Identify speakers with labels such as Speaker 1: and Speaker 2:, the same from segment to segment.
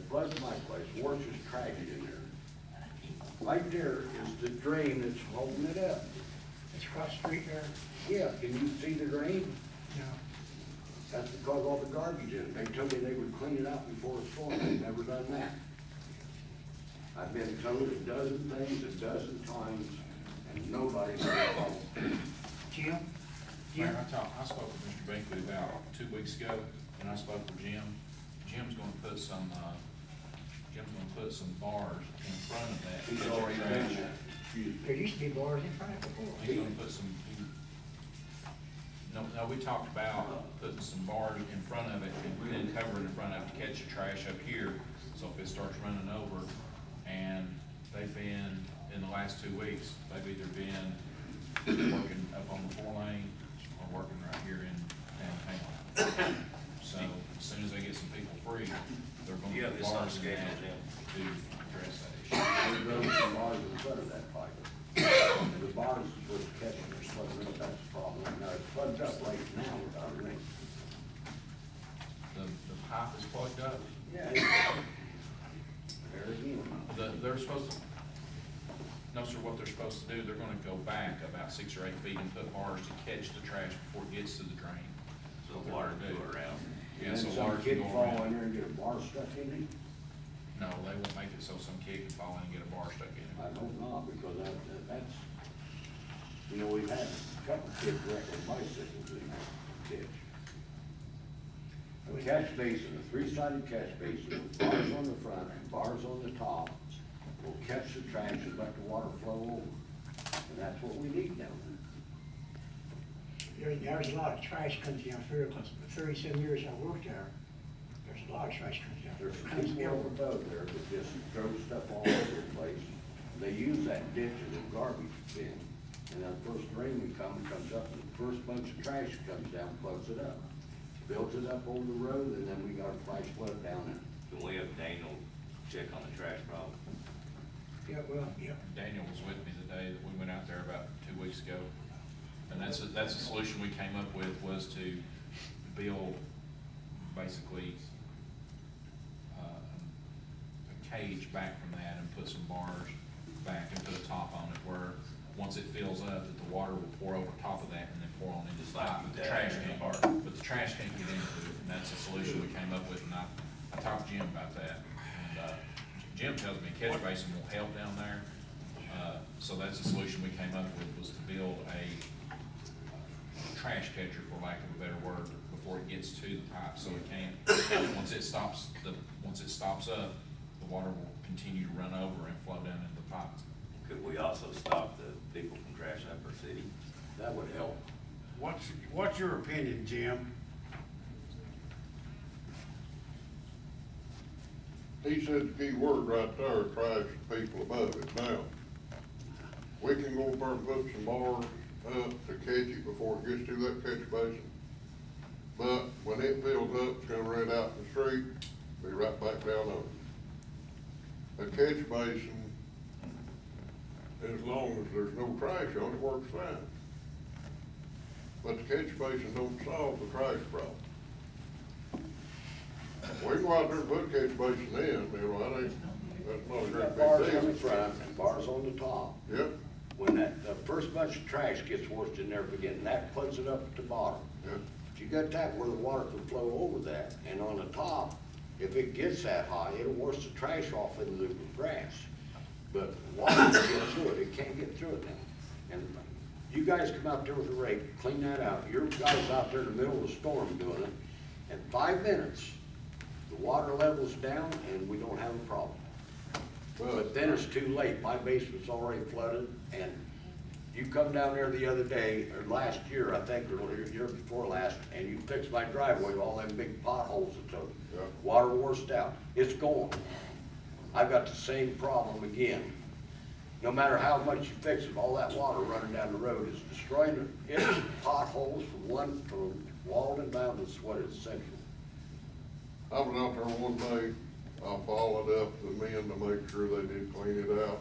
Speaker 1: floods my place, worse is trash in there. Right there is the drain that's holding it up.
Speaker 2: It's across the street there.
Speaker 1: Yeah, can you see the drain?
Speaker 2: No.
Speaker 1: That's because all the garbage in it. They told me they would clean it out before the storm. They've never done that. I've been told a dozen things a dozen times, and nobody's involved.
Speaker 2: Jim?
Speaker 3: Mayor, I spoke with Mr. Binkley about 2 weeks ago, and I spoke with Jim. Jim's gonna put some bars in front of that.
Speaker 1: He's already done that. Excuse me.
Speaker 2: There used to be bars in front of it before.
Speaker 3: He's gonna put some, no, we talked about putting some bars in front of it and then covering in front of it to catch the trash up here. So if it starts running over, and they've been, in the last 2 weeks, they've either been working up on the 4-lane or working right here in downtown. So as soon as they get some people free, they're gonna
Speaker 4: Yeah,
Speaker 3: put
Speaker 4: this on
Speaker 3: bars in
Speaker 4: schedule,
Speaker 3: that
Speaker 4: Jim.
Speaker 3: to address that issue.
Speaker 1: There's some bars in front of that pipe. The bars is what's catching their flooding up, that's the problem. Now, it floods up right now without rain.
Speaker 3: The pipe is plugged up.
Speaker 1: Yeah. There again.
Speaker 3: They're supposed to, no, sir, what they're supposed to do, they're gonna go back about 6 or 8 feet and put bars to catch the trash before it gets to the drain.
Speaker 4: So the water can go around.
Speaker 3: Yeah,
Speaker 1: And
Speaker 3: so
Speaker 1: then
Speaker 3: water
Speaker 1: some kid
Speaker 3: can go
Speaker 1: fall in
Speaker 3: around.
Speaker 1: there and get a bar stuck in it?
Speaker 3: No, they won't make it so some kid can fall in and get a bar stuck in it.
Speaker 1: I hope not, because that's, you know, we've had a couple kids wreck their bicycles in that ditch. A catch basin, a 3-sided catch basin, with bars on the front and bars on the top, will catch the trash and let the water flow over. And that's what we need down
Speaker 2: There's a lot of trash comes down through, because for 37 years I worked there, there's a lot of trash comes down.
Speaker 1: there. There's
Speaker 2: Comes
Speaker 1: people
Speaker 2: down.
Speaker 1: up above there that just throw stuff all over the place. They use that ditch as a garbage bin. And then first rain we comes up, and the first bunch of trash comes down, plugs it up. Builds it up over the road, and then we got a flash flood down there.
Speaker 4: Can we have Daniel check on the trash problem?
Speaker 2: Yeah, well, yeah.
Speaker 3: Daniel was with me the day that we went out there about 2 weeks ago. And that's a solution we came up with, was to build basically a cage back from that and put some bars back and put a top on it where, once it fills up, that the water will pour over top of that and then pour on into the pipe, but the trash can't, but the trash can't get into it, and that's the solution we came up with, and I talked to Jim about that. And, Jim tells me catch basin will help down there, so that's the solution we came up with, was to build a trash catcher, for lack of a better word, before it gets to the pipe, so it can't, once it stops up, the water will continue to run over and flow down into the pipe.
Speaker 4: Could we also stop the people from trashing up our city?
Speaker 1: That would help.
Speaker 5: What's your opinion, Jim?
Speaker 6: He said the key word right there, trash the people above it. Now, we can go up there and put some bars up to catch it before it gets to that catch basin. But when it fills up, it's gonna run out in the street, be right back down on it. A catch basin, as long as there's no trash on it, works fine. But the catch basin don't solve the trash problem. We can go out there and put a catch basin in, you know, I think that's not a
Speaker 1: We
Speaker 6: great
Speaker 1: got bars
Speaker 6: big
Speaker 1: on the
Speaker 6: deal.
Speaker 1: front and bars on the top.
Speaker 6: Yep,
Speaker 1: When the first bunch of trash gets washed in there beginning, that puts it up at the bottom.
Speaker 6: yep.
Speaker 1: If you got that where the water can flow over that, and on the top, if it gets that high, it'll wash the trash off into the grass. But the water can get through it can't get through it now. And you guys come out there with a rake, clean that out, your guys out there in the middle of the storm doing it, in 5 minutes, the water level's down and we don't have a problem. But then it's too late, my basement's already flooded, and you come down there the other day, or last year, I think, or year before last, and you fixed my driveway with all them big potholes that took.
Speaker 6: Yeah.
Speaker 1: Water washed out, it's gone. I've got the same problem again. No matter how much you fix it, all that water running down the road is destroying it. It's potholes from Walden down to Sweater Central.
Speaker 6: I was out there one day, I followed up the men to make sure they did clean it out.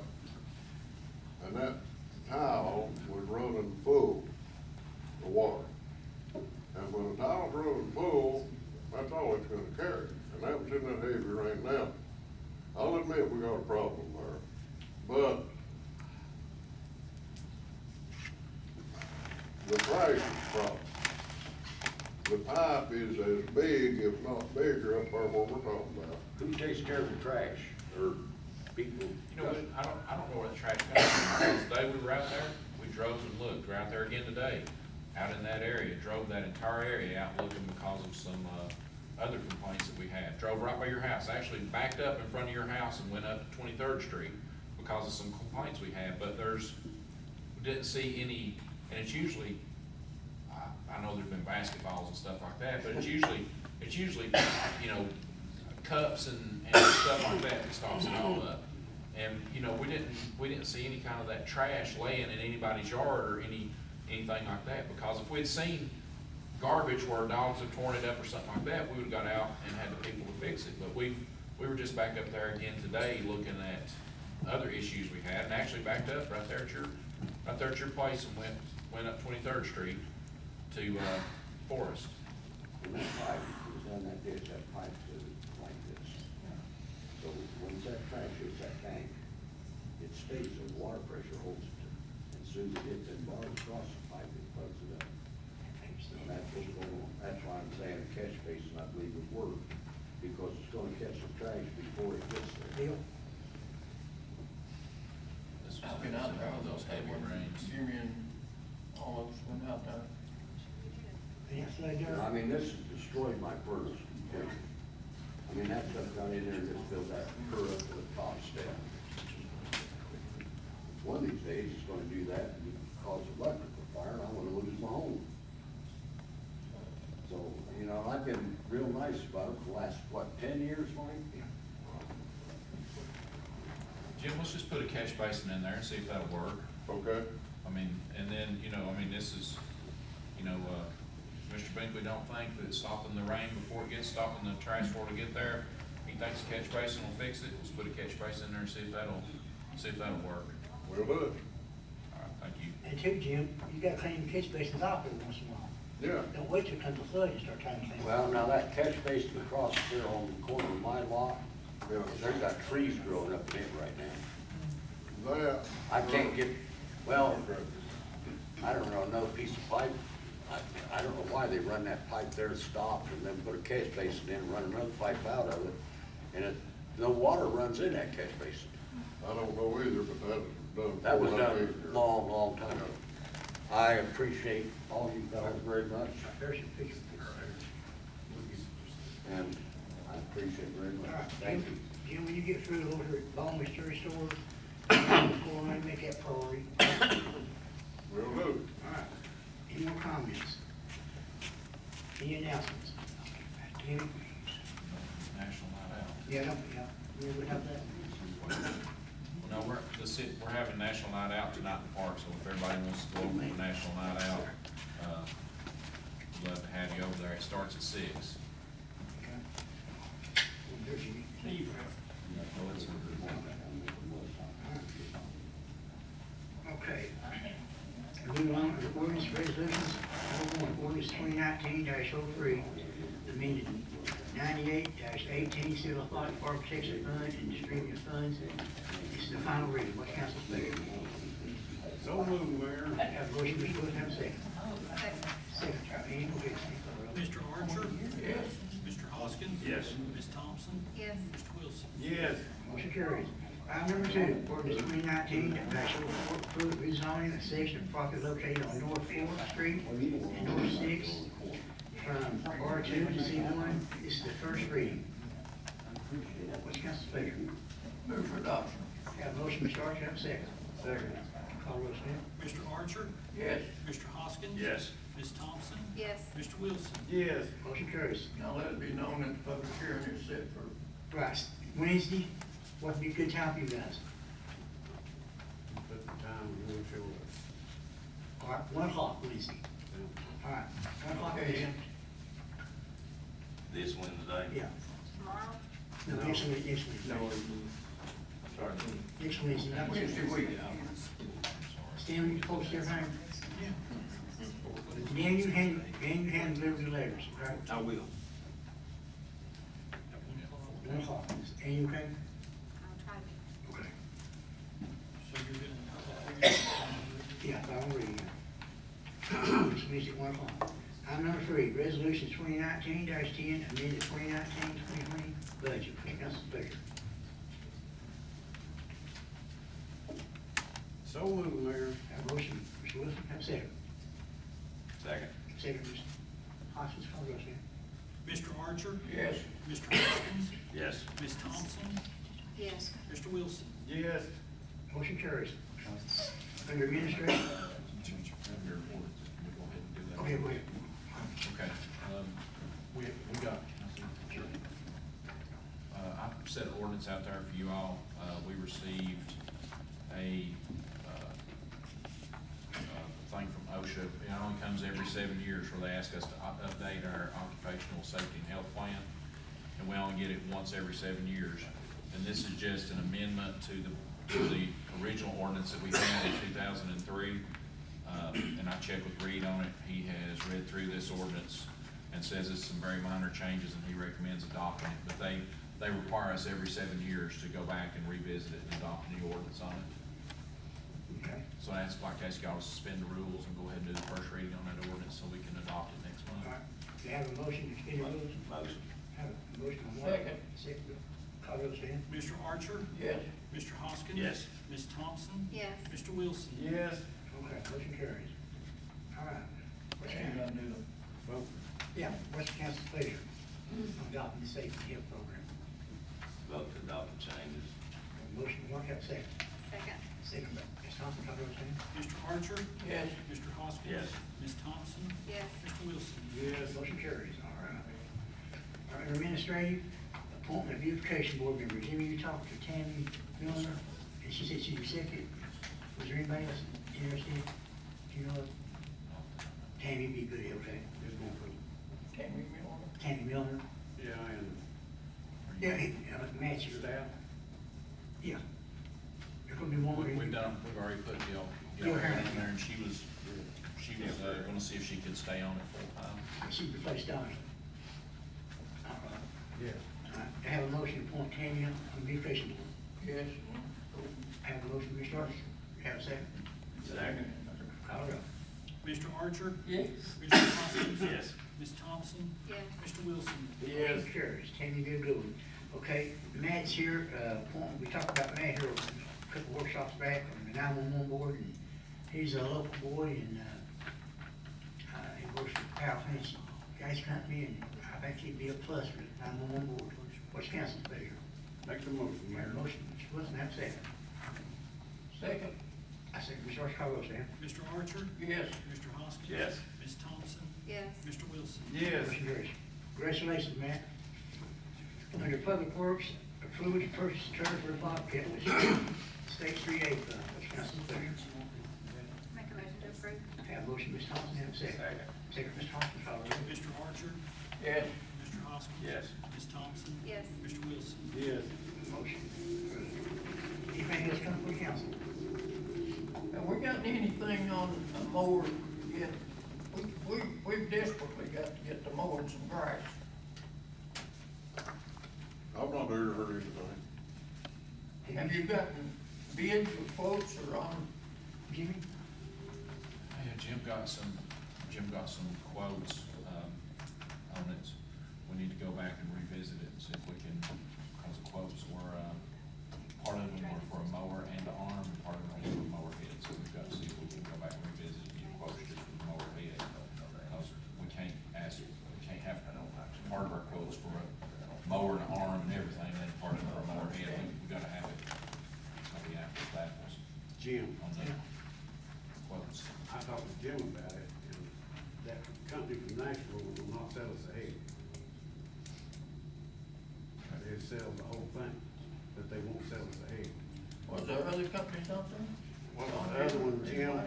Speaker 6: And that tile was running full of water. And when the tile's running full, that's all it's gonna carry. And that was in that heavy rain. Now, I'll admit we got a problem there, but the trash is a problem. The pipe is as big, if not bigger, up there what we're talking about.
Speaker 1: Who takes care of the trash, or people?
Speaker 3: You know what, I don't know where the trash comes from. The day we were out there, we drove and looked. We're out there again today, out in that area, drove that entire area out looking because of some, other complaints that we had. Drove right by your house, actually backed up in front of your house and went up to 23rd Street because of some complaints we had, but we didn't see any, and it's usually, I know there's been basketballs and stuff like that, but it's usually, you know, cups and stuff like that stops it all up. And, you know, we didn't see any kind of that trash laying in anybody's yard or anything like that, because if we'd seen garbage where dogs have torn it up or something like that, we would've got out and had the people to fix it. But we were just back up there again today looking at other issues we had, and actually backed up right there at your place and went up 23rd Street to, Forest.
Speaker 1: And that pipe is on that ditch, that pipe is like this. So once that trash hits that tank, it stays, and water pressure holds it. And as soon as it hits them bars across the pipe, it plugs it up. And that's what's going on. That's why I'm saying a catch basin, I believe, would work, because it's gonna catch the trash before it gets there.
Speaker 2: Bill?
Speaker 3: This
Speaker 7: I've been out there.
Speaker 3: one of those heavy rains.
Speaker 7: Jimmy and all of us went out there.
Speaker 2: Yes, they do.
Speaker 1: I mean, this has destroyed my furnace completely. I mean, that stuff got in there and just built that cur up to the top step. One of these days, it's gonna do that and cause electrical fire, and I'm gonna lose my home. So, you know, I've been real nice about it for the last, what, 10 years, Mike?
Speaker 3: Jim, let's just put a catch basin in there and see if that'll work.
Speaker 6: Okay?
Speaker 3: I mean, and then, you know, I mean, this is, you know, Mr. Binkley don't think that stopping the rain before it gets, stopping the trash before it get there, he thinks a catch basin will fix it. Let's put a catch basin in there and see if that'll work.
Speaker 6: We'll do it.
Speaker 3: All right, thank you.
Speaker 2: And too, Jim, you gotta clean the catch basins off every once in a while.
Speaker 6: Yeah.
Speaker 2: Don't wait till it comes to flood and start trying to clean it.
Speaker 1: Well, now that catch basin across there on the corner of my lot, they've got trees growing up in it right now.
Speaker 6: That.
Speaker 1: I can't get, well, I don't know, another piece of pipe. I don't know why they run that pipe there stopped and then put a catch basin in and run another pipe out of it. And no water runs in that catch basin.
Speaker 6: I don't know either, but that was done.
Speaker 1: That was
Speaker 6: before I
Speaker 1: done
Speaker 6: moved here.
Speaker 1: a long, long time ago. I appreciate all you fellows very much,
Speaker 2: There's your picture.
Speaker 1: and I appreciate it very
Speaker 2: All
Speaker 1: much.
Speaker 2: right,
Speaker 1: Thank
Speaker 2: Jim,
Speaker 1: you.
Speaker 2: Jim, when you get through over at Long Mystery Store, go on and make that priority.
Speaker 6: Will do.
Speaker 2: All right, any more comments? Any announcements? Any?
Speaker 3: National Night Out.
Speaker 2: Yeah, we would have that.
Speaker 3: No, we're having National Night Out tonight in the park, so if everybody wants to go over to National Night Out, we'd love to have you over there. It starts at 6.
Speaker 2: Okay. There's your Steve. Okay. Moving on to ordinance resolutions, ordinance 2019-03, amended 98-18, civil fire protection fund and distributing funds. This is the final reading. What's council's pleasure?
Speaker 5: So moved, Mayor.
Speaker 2: Have a motion, Mr. Wood, have a second. Second, any motion?
Speaker 8: Mr. Archer? Yes. Mr. Hoskins?
Speaker 5: Yes.
Speaker 8: Ms. Thompson?
Speaker 9: Yes.
Speaker 8: Mr. Wilson?
Speaker 5: Yes.
Speaker 2: Motion carries. Item number 2, ordinance 2019-04, approved rezoning a section of property located on North 4th Street and North 6th from R2 to C1. This is the first reading. What's council's pleasure?
Speaker 7: Move for adoption.
Speaker 2: Have a motion, Mr. Archer, have a second. Second. Call roll, Smith.
Speaker 8: Mr. Archer?
Speaker 7: Yes.
Speaker 8: Mr. Hoskins?
Speaker 5: Yes.
Speaker 8: Ms. Thompson?
Speaker 9: Yes.
Speaker 8: Mr. Wilson?
Speaker 5: Yes.
Speaker 2: Motion carries.
Speaker 7: Now let it be known that the public hearing is set for
Speaker 2: Right, Wednesday, what would be a good time for you guys?
Speaker 5: Put the time, we'll show up.
Speaker 2: All right, 1 o'clock Wednesday. All right, 1 o'clock Wednesday.
Speaker 4: This Wednesday?
Speaker 2: Yeah.
Speaker 9: Tomorrow?
Speaker 2: No, next Wednesday.
Speaker 4: Sorry.
Speaker 2: Next Wednesday. not this
Speaker 7: Wednesday week.
Speaker 2: Stan, you post everything? Dan, you hand deliver the letters, right?
Speaker 4: I will.
Speaker 2: 1 o'clock. And you okay? finish at 1 o'clock. Item number 3, resolution 2019-10, amended 2019-2020 budget. What's the council's pleasure?
Speaker 5: So moved, Mayor.
Speaker 2: Have a motion, Mr. Wilson, have a second.
Speaker 4: Second.
Speaker 2: Second, Mr. Hoskins, call the roll, Sam.
Speaker 8: Mr. Archer?
Speaker 7: Yes.
Speaker 8: Mr. Hoskins?
Speaker 4: Yes.
Speaker 8: Ms. Thompson?
Speaker 9: Yes.
Speaker 8: Mr. Wilson?
Speaker 5: Yes.
Speaker 2: Motion carries. Under administration,
Speaker 3: Under ordinance, can we go ahead and do that?
Speaker 2: okay, go ahead.
Speaker 3: Okay, we got, I set an ordinance out there for you all. We received a, thing from OSHA. It only comes every 7 years where they ask us to update our occupational safety and health plan. And we only get it once every 7 years. And this is just an amendment to the original ordinance that we had in 2003. And I checked with Reed on it. He has read through this ordinance and says it's some very minor changes and he recommends adopting it. But they require us every 7 years to go back and revisit it and adopt a new ordinance on it.
Speaker 2: Okay.
Speaker 3: So I ask, like, ask y'all to suspend the rules and go ahead and do the first reading on that ordinance so we can adopt it next
Speaker 2: All
Speaker 3: month.
Speaker 2: right, do you have a motion to suspend the rules?
Speaker 4: Motion.
Speaker 2: Have a motion on one.
Speaker 7: Second.
Speaker 2: Second, call the roll, Sam.
Speaker 8: Mr. Archer?
Speaker 7: Yes.
Speaker 8: Mr. Hoskins?
Speaker 4: Yes.
Speaker 8: Ms. Thompson?
Speaker 9: Yes.
Speaker 8: Mr. Wilson?
Speaker 5: Yes.
Speaker 2: Okay, motion carries. All right. What's the
Speaker 7: Ain't
Speaker 2: council?
Speaker 7: gonna do them.
Speaker 5: Vote.
Speaker 2: Yeah, what's the council's pleasure on adopting the safety and health program?
Speaker 4: Vote to adopt the changes.
Speaker 2: Have a motion, one, have a second.
Speaker 9: Second.
Speaker 2: Second, by Ms. Thompson, call the roll, Sam.
Speaker 8: Mr. Archer?
Speaker 7: Yes.
Speaker 8: Mr. Hoskins?
Speaker 4: Yes.
Speaker 8: Ms. Thompson?
Speaker 9: Yes.
Speaker 8: Mr. Wilson?
Speaker 5: Yes.
Speaker 2: Motion carries, all right. All right, administrative, appointment of beautification board member. Jimmy, you talked to Tammy Milner, and she said she accepted. Was there anybody else interested? Do you know? Tammy be good, okay?
Speaker 5: Just gonna put,
Speaker 7: Tammy Miller.
Speaker 2: Tammy Milner.
Speaker 5: yeah, and
Speaker 2: Yeah, match your,
Speaker 5: staff.
Speaker 2: yeah. There could be one.
Speaker 3: We've already put Jill Harron in there and she was gonna see if she could stay on it full time.
Speaker 2: She replaced Donnie. All
Speaker 5: Yeah.
Speaker 2: right, I have a motion to appoint Tammy on the beautification board.
Speaker 7: Yes.
Speaker 2: I have a motion, Mr. Archer. Have a second.
Speaker 4: Second.
Speaker 2: Call it up.
Speaker 8: Mr. Archer?
Speaker 7: Yes.
Speaker 8: Mr. Hoskins?
Speaker 4: Yes.
Speaker 8: Ms. Thompson?
Speaker 9: Yes.
Speaker 8: Mr. Wilson?
Speaker 5: Yes.
Speaker 2: Motion carries. Tammy did a good one. Okay, Matt's here, appointment, we talked about Matt here a couple workshops back on the 911 board, and he's a local boy, and, he works for Powell Fancy Gas Company, and I think he'd be a plus for the 911 board. What's council's pleasure?
Speaker 5: Make the motion,
Speaker 2: Mayor,
Speaker 5: Mayor.
Speaker 2: motion, Mr. Wilson, have a second.
Speaker 7: Second.
Speaker 2: I second, Mr. Archer, call roll, Sam.
Speaker 8: Mr. Archer?
Speaker 7: Yes.
Speaker 8: Mr. Hoskins?
Speaker 4: Yes.
Speaker 8: Ms. Thompson?
Speaker 9: Yes.
Speaker 8: Mr. Wilson?
Speaker 5: Yes.
Speaker 2: Motion carries. Congratulations, Matt. Under Public Works, approval to purchase a trailer for the Bobcat, which is State 3A fund. What's council's pleasure?
Speaker 9: Make a motion to approve.
Speaker 2: Have a motion, Ms. Thompson, have a second.
Speaker 4: Second.
Speaker 2: Second, Ms. Thompson, call the roll.
Speaker 8: Mr. Archer?
Speaker 7: Yes.
Speaker 8: Mr. Hoskins?
Speaker 4: Yes.
Speaker 8: Ms. Thompson?
Speaker 9: Yes.
Speaker 8: Mr. Wilson?
Speaker 5: Yes.
Speaker 2: Motion. Anything else coming from the council?
Speaker 7: Have we gotten anything on a mower yet? We've desperately got to get the mower and some grass.
Speaker 6: I've not heard anything.
Speaker 7: Have you gotten bids or quotes or on?
Speaker 2: Jimmy?
Speaker 3: Yeah, Jim got some quotes, on it. We need to go back and revisit it and see if we can, because the quotes were, part of them were for a mower and an arm, and part of them were for a mower head. So we've got to see if we can go back and revisit and get quotes just for the mower head. Because we can't have part of our quotes for a mower and an arm and everything, and then part of it for a mower head. We gotta have it. It's gonna be apples to apples
Speaker 5: Jim,
Speaker 3: on the quotes.
Speaker 5: I talked to Jim about it, and that company from Nashville will not sell us a head. They sell the whole thing, but they won't sell us a head.
Speaker 7: Was there other companies out there?
Speaker 5: Well, the other one, Jim,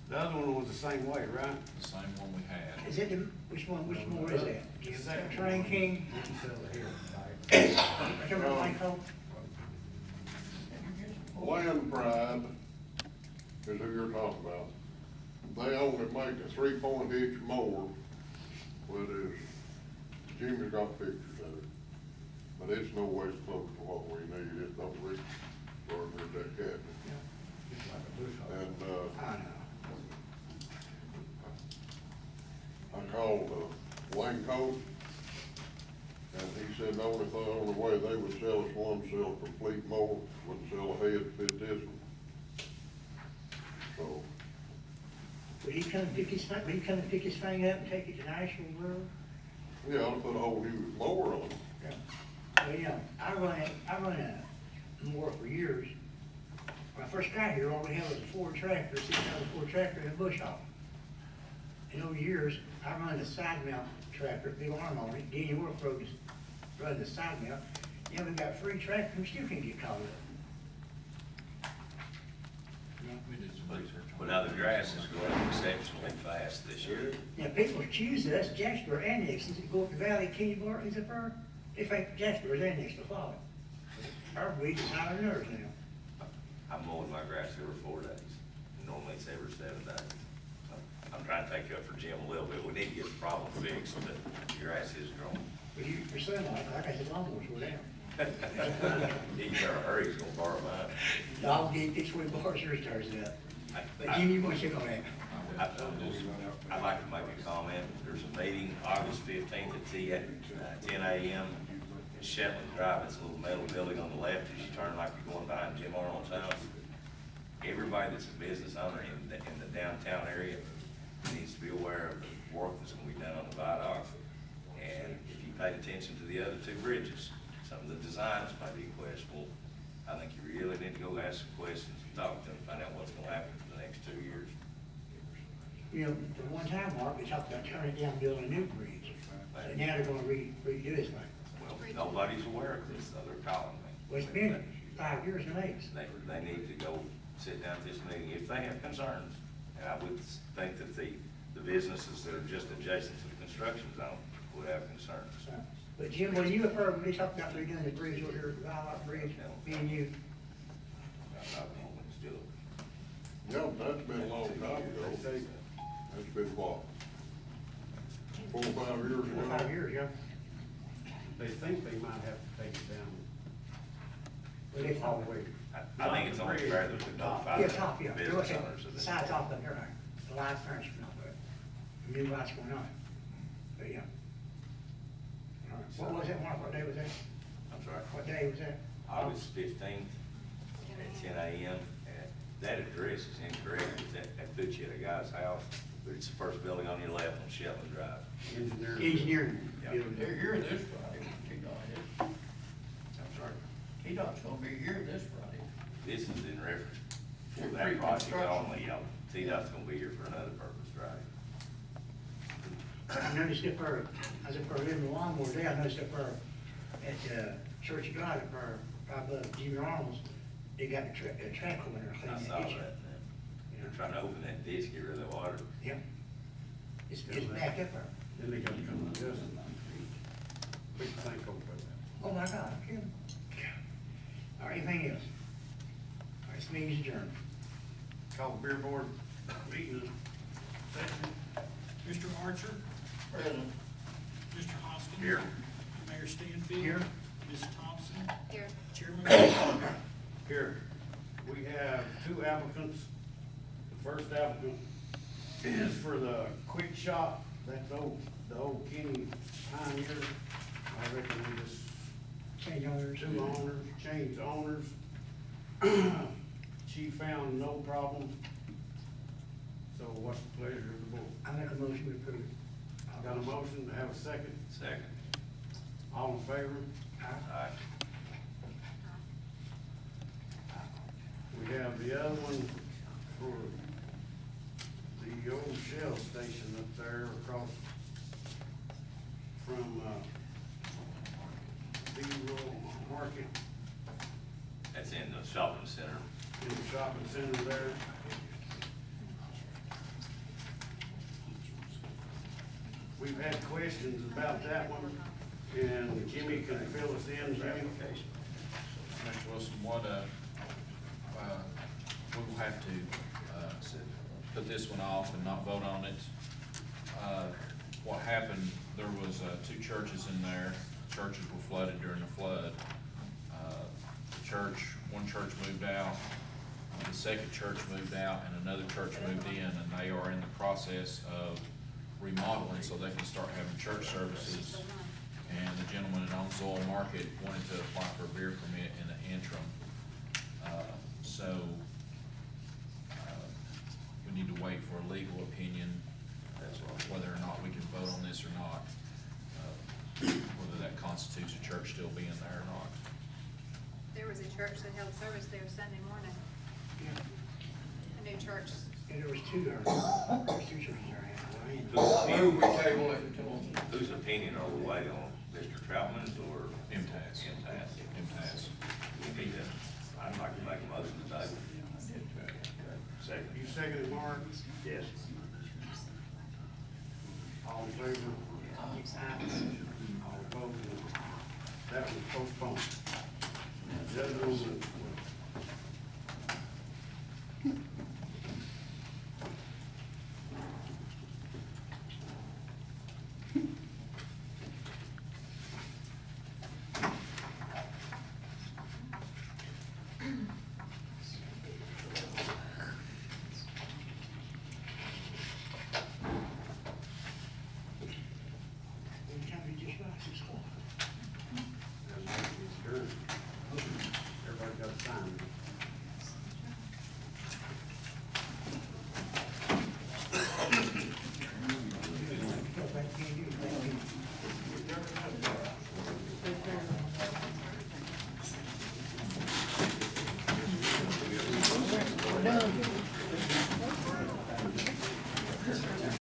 Speaker 5: the other one was the same way, right?
Speaker 3: The same one we had.
Speaker 2: Is it the, which more is that?
Speaker 5: The second
Speaker 2: Train
Speaker 5: one.
Speaker 2: King?
Speaker 5: Won't sell the head.
Speaker 2: I can't remember what they called.
Speaker 6: Land Pride is who you're talking about. They only make a 3-point hitch mower, but Jimmy's got pictures of it. But it's no way close to what we need, it don't reach for that cabinet.
Speaker 5: Just like a bush hog.
Speaker 6: And,
Speaker 2: I know.
Speaker 6: called, Wayne Coat. And he said the only way they would sell us one, sell a complete mower, wouldn't sell a head to fit this one. So,
Speaker 2: Would he come pick his, would he come and pick his thing up and take it to Nashville, bro?
Speaker 6: yeah, I'll put a whole new mower on it.
Speaker 2: Well, you know, I run a mower for years. When I first got here, all we had was a Ford tractor, 6,000 Ford tractor and a bush hog. And over years, I run a side mount tractor, big arm on it, Danny Work Road is running the side mount. Yeah, we got free tractor, we still can't get caught up.
Speaker 3: We did some research on
Speaker 4: But now the grass is growing exceptionally fast this year.
Speaker 2: Yeah, people choose us, Jasper annexes, go up the valley, Kenny Bar, is it for, they think Jasper is annexed to Florida. Our weed is higher than ours now.
Speaker 4: I'm mowing my grass every 4 days. Normally it's every 7 days. I'm trying to take up for Jim a little bit. We need to get the problem fixed, but the grass is growing.
Speaker 2: But you, your son, like I said, lawnmowers were down.
Speaker 4: He's in a hurry, he's gonna borrow mine.
Speaker 2: Dog gate, fix where the bars yours starts at. But Jimmy, you want to check on that?
Speaker 4: I'd like to make a comment. There's a meeting August 15th at 10 a.m. in Shetland Drive. It's a little metal building on the left as you turn like you're going behind Jim Arnold's house. Everybody that's a business owner in the downtown area needs to be aware of the work that's gonna be done on the viaduct. And if you paid attention to the other 2 bridges, some of the designs might be questionable. I think you really need to go ask some questions and talk to them, find out what's gonna happen for the next 2 years.
Speaker 2: You know, the one time, Mark, they talked about turning down, building a new bridge. And now they're gonna redo this thing.
Speaker 4: Well, nobody's aware of this, so they're calling me.
Speaker 2: Well, it's been 5 years and 8.
Speaker 4: They need to go sit down at this meeting if they have concerns. And I would think that the businesses that are just adjacent to the construction zone would have concerns.
Speaker 2: But Jim, when you heard, they talked about redoing the bridge over here, the Viaduct Bridge, me and you,
Speaker 4: I'm not the one that's doing it.
Speaker 6: Yeah, that's been a long time ago. That's been what? 4 or 5 years ago?
Speaker 2: 5 years, yeah.
Speaker 5: They think they might have to take it down
Speaker 2: Well, they
Speaker 5: all
Speaker 2: thought,
Speaker 5: the way.
Speaker 4: I think it's only fair that we notify
Speaker 2: yeah, top, yeah.
Speaker 4: the business owners of
Speaker 2: The
Speaker 4: this.
Speaker 2: side top up there, right? The lights turns from up there. The new lights going on. But yeah. All right. What was that, Mark? What day was that?
Speaker 4: I'm sorry.
Speaker 2: What day was that?
Speaker 4: August 15th at 10 a.m. And that address is incorrect. It's that puts you at a guy's house, but it's the first building on your left on Shetland Drive.
Speaker 2: Engineering.
Speaker 4: Yeah.
Speaker 2: building.
Speaker 7: They're here this Friday, T-Dot is.
Speaker 4: I'm sorry.
Speaker 7: T-Dot's gonna be here this Friday.
Speaker 4: This is in reference for that
Speaker 7: Pre-construction.
Speaker 4: project only, you know. T-Dot's gonna be here for another purpose, right?
Speaker 2: I noticed up there, I was up there living the lawnmower day, I noticed up there at, Church of God, up there, right above Jimmy Arnold's, they got a track hole in there
Speaker 4: I
Speaker 2: cleaning
Speaker 4: saw
Speaker 2: the ditch.
Speaker 4: that. They're trying to open that ditch, get rid of the water.
Speaker 2: Yep. It's back up there.
Speaker 5: Then they got to come to this. Big thank over that.
Speaker 2: Oh my God, I'm kidding. All right, anything else? All right, this meeting's adjourned.
Speaker 5: Call the beer board meeting.
Speaker 8: Mr. Archer,
Speaker 7: Present.
Speaker 8: Mr. Hoskins.
Speaker 4: Here.
Speaker 8: Mayor Stanfield.
Speaker 2: Here.
Speaker 8: Ms. Thompson.
Speaker 9: Here.
Speaker 8: Chairman.
Speaker 5: Here, we have 2 applicants. The first applicant is for the Quick Shop, that's the old Kenny Pioneer. I reckon we just,
Speaker 2: Change owners.
Speaker 5: 2 owners, change owners. She found no problem. So what's the pleasure of the board?
Speaker 2: I make a motion to approve.
Speaker 5: Got a motion to have a second?
Speaker 4: Second.
Speaker 5: All in favor?
Speaker 4: Aye.
Speaker 5: We have the other one for the old Shell station up there across from, Beeville Market
Speaker 4: That's in the shopping center.
Speaker 5: in the shopping center there. We've had questions about that one, and Jimmy can fill us in, Jimmy.
Speaker 4: Application.
Speaker 3: Mr. Wilson, what, we'll have to, put this one off and not vote on it. What happened, there was, 2 churches in there, churches were flooded during the flood. One church moved out, the second church moved out, and another church moved in, and they are in the process of, remodeling so they can start having church services. And the gentleman that owns Oil Market wanted to apply for a beer permit in the interim. So, we need to wait for a legal opinion, whether or not we can vote on this or not, whether that constitutes a church still being there or not.
Speaker 9: There was a church that held service there Sunday morning, a new church.
Speaker 2: And there was two there, there's two churches there, right?
Speaker 7: Move, we table it until.
Speaker 4: Whose opinion are we waiting on, Mr. Troutman's or?
Speaker 3: MTS.
Speaker 4: MTS. We need to, I'd like to make a motion today. Second.
Speaker 5: You seconded, Mark?
Speaker 4: Yes.
Speaker 5: All in favor? All opposed? That was postponed. The other one,